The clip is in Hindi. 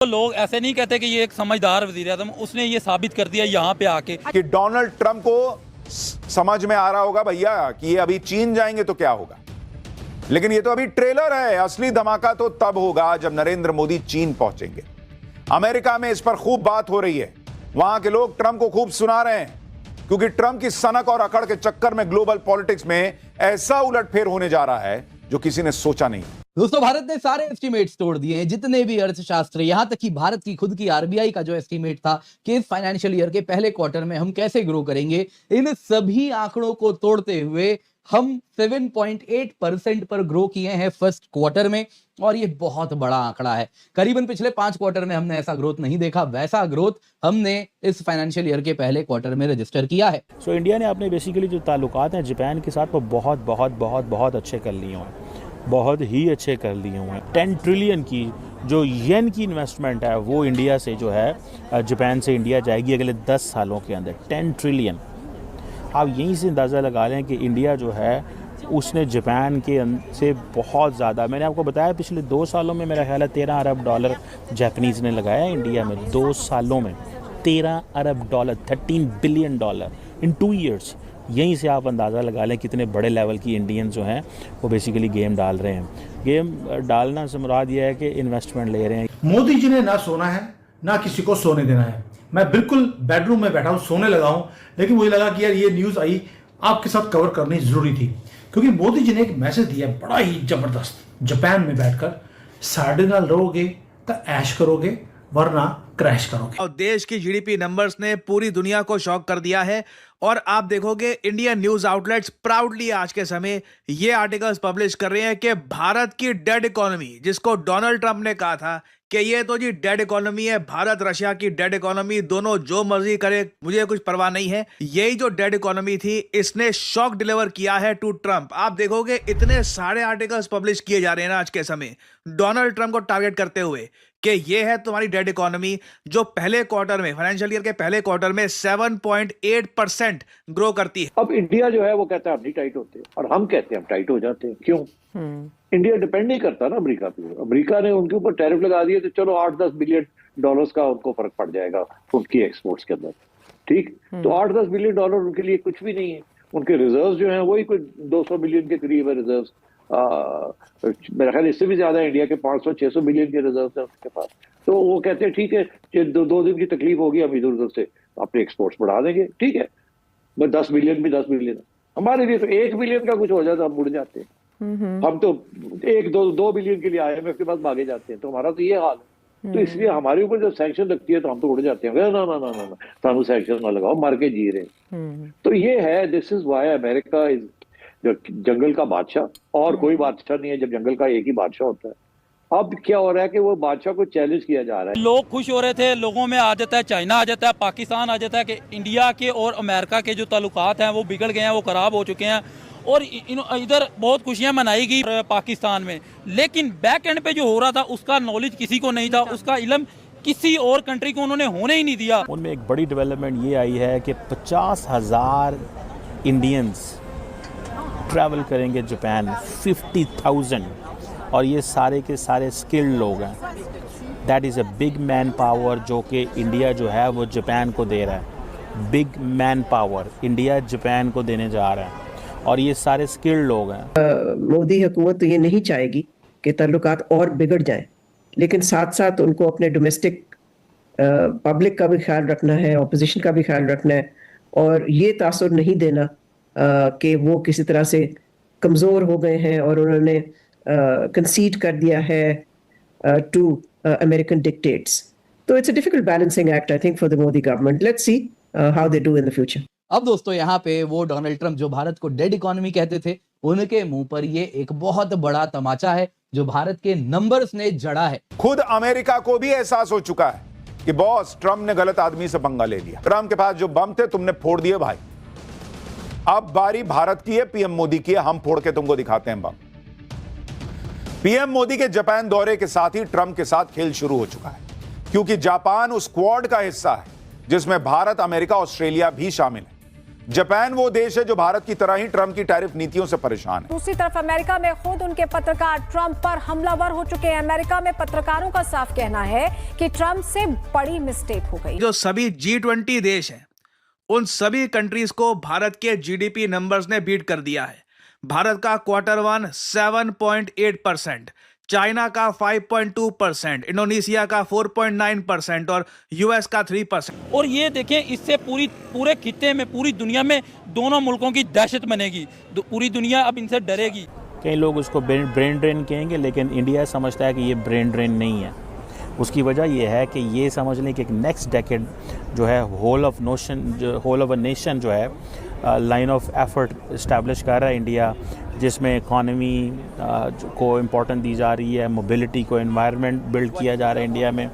तो लोग ऐसे नहीं कहते कि ये एक समझदार वजीर आज़म, उसने ये साबित कर दिया यहाँ पे आके कि डोनाल्ड ट्रंप को समझ में आ रहा होगा भैया कि ये अभी चीन जाएंगे तो क्या होगा, लेकिन ये तो अभी ट्रेलर है। असली धमाका तो तब होगा जब नरेंद्र मोदी चीन पहुंचेंगे। अमेरिका में इस पर खूब बात हो रही है, वहां के लोग ट्रंप को खूब सुना रहे हैं, क्योंकि ट्रंप की सनक और अकड़ के चक्कर में ग्लोबल पॉलिटिक्स में ऐसा उलटफेर होने जा रहा है जो किसी ने सोचा नहीं। दोस्तों, भारत ने सारे एस्टीमेट्स तोड़ दिए हैं, जितने भी अर्थशास्त्र, यहां तक कि भारत की खुद की आरबीआई का जो एस्टीमेट था कि इस फाइनेंशियल ईयर के पहले क्वार्टर में हम कैसे ग्रो करेंगे, इन सभी आंकड़ों को तोड़ते हुए हम 7.8% पर ग्रो किए हैं फर्स्ट क्वार्टर में, और ये बहुत बड़ा आंकड़ा है। करीबन पिछले 5 क्वार्टर में हमने ऐसा ग्रोथ नहीं देखा, वैसा ग्रोथ हमने इस फाइनेंशियल ईयर के पहले क्वार्टर में रजिस्टर किया है। सो इंडिया ने अपने बेसिकली जो ताल्लुकात हैं जापान के साथ, वो बहुत अच्छे कर लिए हैं, बहुत ही अच्छे कर लिए हुए हैं। 10 ट्रिलियन की जो येन की इन्वेस्टमेंट है वो इंडिया से जो है जापान से इंडिया जाएगी अगले 10 सालों के अंदर। 10 ट्रिलियन। आप यहीं से अंदाज़ा लगा लें कि इंडिया जो है उसने जापान के से बहुत ज़्यादा, मैंने आपको बताया पिछले 2 सालों में मेरा ख्याल है $13 अरब जापानीज़ ने लगाया इंडिया में। 2 सालों में $13 अरब, $13 बिलियन इन 2 ईयर्स। यहीं से आप अंदाज़ा लगा लें कितने बड़े लेवल की इंडियन जो हैं वो बेसिकली गेम डाल रहे हैं। गेम डालना से मुराद ये है कि इन्वेस्टमेंट ले रहे हैं। मोदी जी ने ना सोना है ना किसी को सोने देना है। मैं बिल्कुल बेडरूम में बैठा हूँ, सोने लगा हूँ, लेकिन मुझे लगा कि यार ये न्यूज़ आई आपके साथ कवर करनी ज़रूरी थी, क्योंकि मोदी जी ने एक मैसेज दिया बड़ा ही ज़बरदस्त। जापान में बैठकर साढ़े नाल रहोगे तो ऐश करोगे, वरना क्रैश करोगे। और देश की जीडीपी नंबर्स ने पूरी दुनिया को शॉक कर दिया है, और आप देखोगे इंडियन न्यूज आउटलेट्स प्राउडली आज के समय ये आर्टिकल्स पब्लिश कर रहे हैं कि भारत की डेड इकोनॉमी, जिसको डोनाल्ड ट्रंप ने कहा था कि ये तो जी डेड इकोनॉमी है, भारत रशिया की डेड इकोनॉमी, दोनों जो मर्जी करे मुझे कुछ परवाह नहीं है, यही जो डेड इकोनॉमी थी इसने शॉक डिलीवर किया है टू ट्रंप। आप देखोगे इतने सारे आर्टिकल्स पब्लिश किए जा रहे हैं ना आज के समय डोनाल्ड ट्रंप को टारगेट करते हुए कि ये है तुम्हारी डेड इकोनॉमी, जो पहले क्वार्टर में, फाइनेंशियल ईयर के पहले क्वार्टर में 7.8% ग्रो करती है। अब इंडिया जो है वो कहता है हम नहीं टाइट होते, और हम कहते हैं हम टाइट हो जाते हैं। क्यों? इंडिया डिपेंड नहीं करता ना अमेरिका पे। अमेरिका ने उनके ऊपर टैरिफ लगा दिए तो चलो $8-10 बिलियन का उनको फर्क पड़ जाएगा उनकी एक्सपोर्ट्स के अंदर, ठीक। तो $8-10 बिलियन उनके लिए कुछ भी नहीं है। उनके रिजर्व जो हैं वही कोई 200 बिलियन के करीब है रिजर्व। मेरा ख्याल इससे भी ज्यादा इंडिया के 500-600 बिलियन के रिजर्व है उनके पास। तो वो कहते हैं ठीक है, 2 दिन की तकलीफ होगी, हम इधर उधर से अपने एक्सपोर्ट्स बढ़ा देंगे, ठीक है, बस 10 बिलियन भी 10 बिलियन। हमारे लिए तो 1 बिलियन का कुछ हो जाता हम मुड़ जाते हैं। हम तो 1-2 बिलियन के लिए IMF के पास भागे जाते हैं, तो हमारा तो ये हाल है। तो इसलिए हमारे ऊपर जब सैंक्शन लगती है तो हम तो उड़ जाते हैं, ना ना ना ना ना सानू सैंक्शन ना लगाओ, मर के जी रहे हैं। तो ये है, this is why America is जंगल का बादशाह, और कोई बादशाह नहीं है जब जंगल का एक ही बादशाह होता है। अब क्या हो रहा है कि वो बादशाह को चैलेंज किया जा रहा है। लोग खुश हो रहे थे, लोगों में आ जाता है चाइना आ जाता है, पाकिस्तान आ जाता है कि इंडिया के और अमेरिका के जो ताल्लुकात हैं वो बिगड़ गए हैं, वो खराब हो चुके हैं, और इधर बहुत खुशियां मनाई गई पाकिस्तान में, लेकिन बैक एंड पे जो हो रहा था उसका नॉलेज किसी को नहीं था, उसका इल्म किसी और कंट्री को उन्होंने होने ही नहीं दिया। उनमें एक बड़ी डेवलपमेंट ये आई है कि 50,000 इंडियंस ट्रैवल करेंगे जापान, 50,000, और ये सारे के सारे स्किल्ड लोग हैं। That is a big man power जो कि इंडिया जो है वो जापान को दे रहा है। Big man power India Japan को देने जा रहा है, और ये सारे स्किल्ड लोग हैं। मोदी हुकूमत तो ये नहीं चाहेगी कि ताल्लुकात और बिगड़ जाएं, लेकिन साथ साथ उनको अपने डोमेस्टिक पब्लिक का भी ख्याल रखना है, ऑपोजिशन का भी ख्याल रखना है, और ये तासुर नहीं देना कि वो किसी तरह से कमज़ोर हो गए हैं और उन्होंने कंसीड कर दिया है टू अमेरिकन डिक्टेट्स। तो it's a difficult balancing act I think for the Modi government. Let's see how they do in the future. अब दोस्तों, यहाँ पे वो डोनाल्ड ट्रंप जो भारत को डेड इकोनॉमी कहते थे, उनके मुंह पर ये एक बहुत बड़ा तमाचा है जो भारत के नंबर्स ने जड़ा है। खुद अमेरिका को भी एहसास हो चुका है कि बॉस ट्रंप ने गलत आदमी से पंगा ले लिया। ट्रंप के पास जो बम थे तुमने फोड़ दिए भाई, अब बारी भारत की है, पीएम मोदी की है, हम फोड़ के तुमको दिखाते हैं बम। पीएम मोदी के जापान दौरे के साथ ही ट्रंप के साथ खेल शुरू हो चुका है, क्योंकि जापान उस क्वाड का हिस्सा है जिसमें भारत, अमेरिका, ऑस्ट्रेलिया भी शामिल है। जापान वो देश है जो भारत की तरह ही ट्रंप की टैरिफ नीतियों से परेशान है। दूसरी तरफ अमेरिका में खुद उनके पत्रकार ट्रंप पर हमलावर हो चुके हैं। अमेरिका में पत्रकारों का साफ कहना है कि ट्रंप से बड़ी मिस्टेक हो गई। जो सभी G20 देश हैं, उन सभी कंट्रीज को भारत के जीडीपी नंबर्स ने बीट कर दिया है। भारत का Q1 7.8%, चाइना का 5.2%, इंडोनेशिया का 4.9% और यूएस का 3%। और ये देखें, इससे पूरे खित्ते में, पूरी दुनिया में दोनों मुल्कों की दहशत बनेगी। पूरी दुनिया अब इनसे डरेगी। कई लोग उसको ब्रेन ड्रेन कहेंगे, लेकिन इंडिया समझता है कि ये ब्रेन ड्रेन नहीं है। उसकी वजह यह है कि ये समझ लें कि एक नेक्स्ट डेकेड जो है होल ऑफ अ नेशन जो है लाइन ऑफ एफर्ट इस्टेब्लिश कर रहा है इंडिया, जिसमें इकॉनमी को इम्पोर्टेंस दी जा रही है, मोबिलिटी को, एनवायरनमेंट बिल्ड किया जा रहा है इंडिया में।